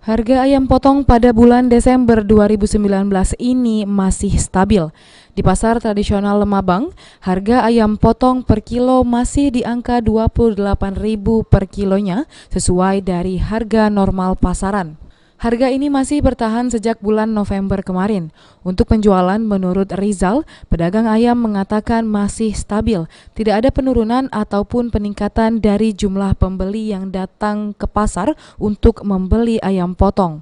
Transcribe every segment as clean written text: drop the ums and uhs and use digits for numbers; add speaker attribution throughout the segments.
Speaker 1: Harga ayam potong pada bulan Desember 2019 ini masih stabil. Di pasar tradisional Lemabang, harga ayam potong per kilo masih di angka 28.000 per kilonya sesuai dari harga normal pasaran. Harga ini masih bertahan sejak bulan November kemarin. Untuk penjualan, menurut Rizal, pedagang ayam mengatakan masih stabil. Tidak ada penurunan ataupun peningkatan dari jumlah pembeli yang datang ke pasar untuk membeli ayam potong.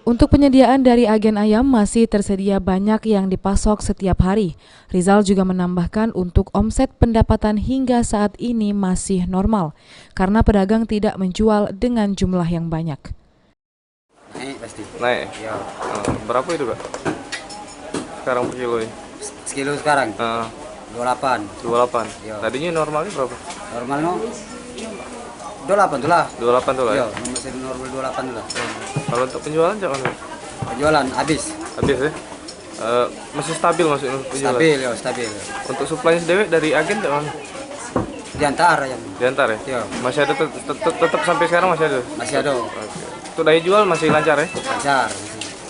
Speaker 1: Untuk penyediaan dari agen ayam masih tersedia banyak yang dipasok setiap hari. Rizal juga menambahkan untuk omset pendapatan hingga saat ini masih normal, karena pedagang tidak menjual dengan jumlah yang banyak.
Speaker 2: Naik pasti.
Speaker 3: Naik?
Speaker 2: Ya.
Speaker 3: Berapa itu Kak? Sekarang per kilo ini?
Speaker 2: Sekilo sekarang 28.
Speaker 3: 28?
Speaker 2: Ya.
Speaker 3: Tadinya normalnya berapa?
Speaker 2: Normal no? 28 tuh lah.
Speaker 3: 28 tuh lah
Speaker 2: Ya,
Speaker 3: ya?
Speaker 2: masih normal 28 tuh lah.
Speaker 3: Kalau untuk penjualan jangan
Speaker 2: Penjualan habis.
Speaker 3: habis ya? Masih stabil maksudnya penjualan?
Speaker 2: Stabil ya, stabil.
Speaker 3: Untuk supply sendiri dari agen jangan?
Speaker 2: Di antara yang
Speaker 3: Diantar ya?
Speaker 2: ya,
Speaker 3: Masih ada tetap sampai sekarang masih ada?
Speaker 2: masih ada.
Speaker 3: Oke. Untuk daya jual masih lancar ya?
Speaker 2: Lancar.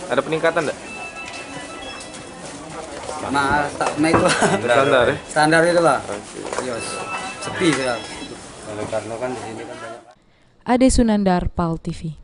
Speaker 3: Ada peningkatan enggak?
Speaker 2: Naik itu.
Speaker 3: Standar ya?
Speaker 2: Standar itu lah.
Speaker 3: Oke.
Speaker 2: Ya, sepi sudah. Karena kan di sini kan banyak.
Speaker 1: Ade Sunandar, PAL TV.